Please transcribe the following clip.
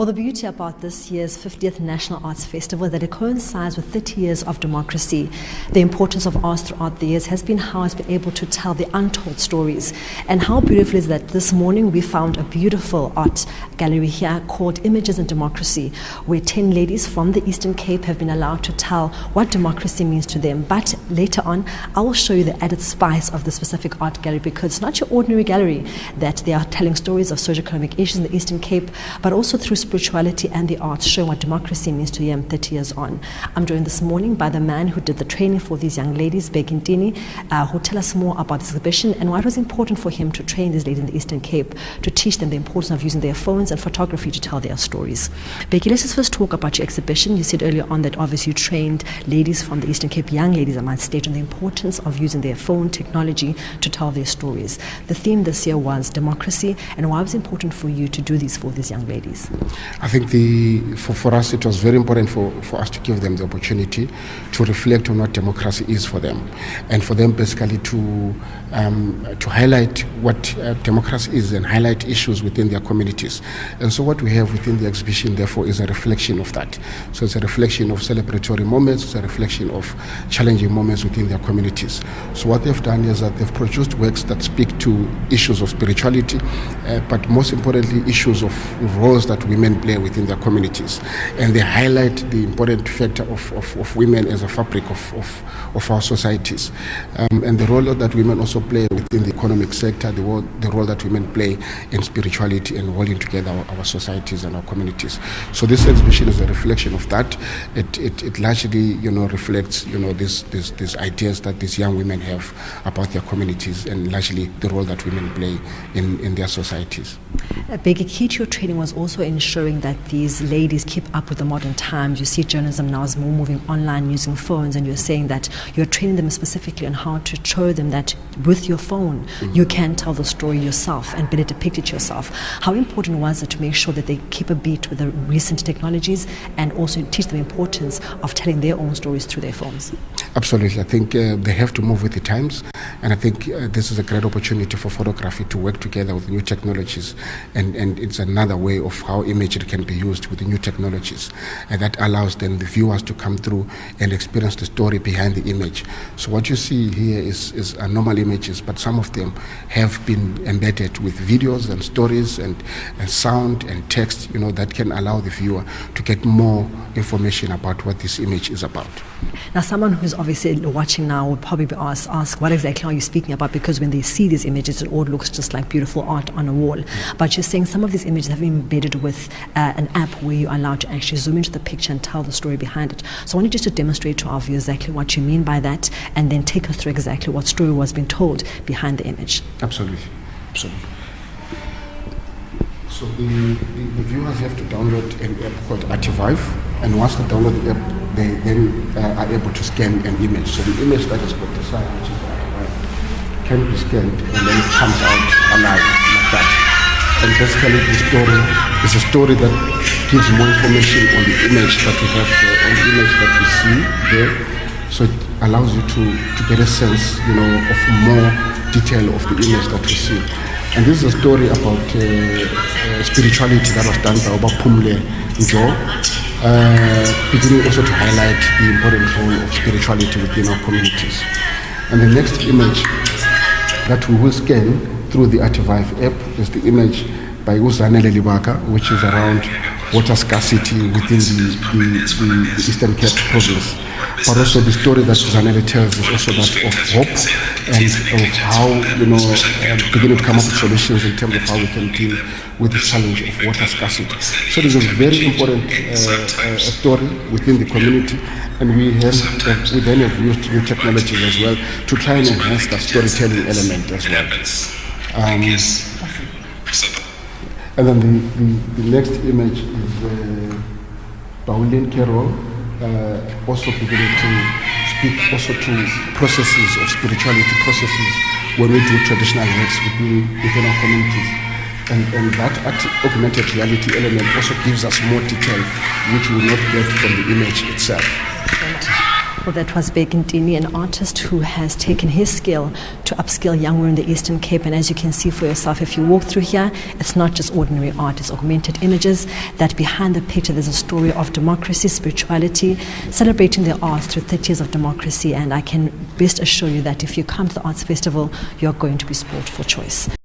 Well, the beauty about this year's 50th National Arts Festival is that it coincides with 30 years of democracy. The importance of arts throughout the years has been how it's been able to tell the untold stories. And how beautiful is that this morning we found a beautiful art gallery here called Images in Democracy, where 10 ladies from the Eastern Cape have been allowed to tell what democracy means to them. But later on, I will show you the added spice of the specific art gallery, because it's not your ordinary gallery, that they are telling stories of socio-economic issues in the Eastern Cape, but also through spirituality and the arts, showing what democracy means to them 30 years on. I'm joined this morning by the man who did the training for these young ladies, Bekintini, who tell us more about this exhibition and why it was important for him to train these ladies in the Eastern Cape, to teach them the importance of using their phones and photography to tell their stories. Becky, let's just first talk about your exhibition. You said earlier on that obviously you trained ladies from the Eastern Cape, young ladies I might state, on the importance of using their phone technology to tell their stories. The theme this year was democracy, and why it was important for you to do this for these young ladies? I think for us it was very important for us to give them the opportunity to reflect on what democracy is for them, and for them basically to highlight what democracy is and highlight issues within their communities. And so what we have within the exhibition therefore is a reflection of that. So it's a reflection of celebratory moments, it's a reflection of challenging moments within their communities. So what they've done is that they've produced works that speak to issues of spirituality, but most importantly issues of roles that women play within their communities, and they highlight the important factor of women as a fabric of our societies, and the role that women also play within the economic sector, the role that women play in spirituality and holding together our societies and our communities. So this exhibition is a reflection of that. It largely reflects these ideas that these young women have about their communities, and largely the role that women play in their societies. Big key to your training was also ensuring that these ladies keep up with the modern times. You see journalism now is more moving online using phones, and you're saying that you're training them specifically on how to show them that with your phone you can tell the story yourself and better depict it yourself. How important was it to make sure that they keep a beat with the recent technologies and also teach them the importance of telling their own stories through their phones? Absolutely. I think they have to move with the times, and I think this is a great opportunity for photography to work together with new technologies, and it's another way of how imagery can be used with the new technologies, and that allows then the viewers to come through and experience the story behind the image. So what you see here is normal images, but some of them have been embedded with videos and stories and sound and text, that can allow the viewer to get more information about what this image is about. Now, someone who's obviously watching now would probably be ask what exactly are you speaking about, because when they see these images it all looks just like beautiful art on a wall. But you're saying some of these images have been embedded with an app where you're allowed to actually zoom into the picture and tell the story behind it. So I want you just to demonstrate to our viewers exactly what you mean by that, and then take us through exactly what story was being told behind the image. Absolutely. So the viewers have to download an app called hive, and once they download the app, they then are able to scan an image. So the image that is got the sign, which is hive, can be scanned, and then it comes out alive like that. And basically the story is a story that gives more information on the image that we have there, on the image that we see there. So it allows you to get a sense, of more detail of the image that we see. And this is a story about spirituality that was done by Oba Pumle Njo, beginning also to highlight the important role of spirituality within our communities. And the next image that we will scan through the Artivive app is the image by Uzanele Libaka, which is around water scarcity within the Eastern Cape province. But also the story that Uzanele tells is also that of hope and of how, beginning to come up with solutions in terms of how we can deal with the challenge of water scarcity. So this is a very important story within the community, and we then have used new technologies as well to try and enhance that storytelling element as well. And then the next image is Pauline Carroll, also beginning to speak also to processes of spirituality, processes when we do traditional works within our communities. And that augmented reality element also gives us more detail, which we will not get from the image itself. example, that was Bekintini, an artist who has taken his skill to upskill young women in the Eastern Cape. And as you can see for yourself, if you walk through here, it's not just ordinary art, it's augmented images, that behind the picture there's a story of democracy, spirituality, celebrating the arts through 30 years of democracy. And I can best assure you that if you come to the Arts Festival, you're going to be spoiled for choice.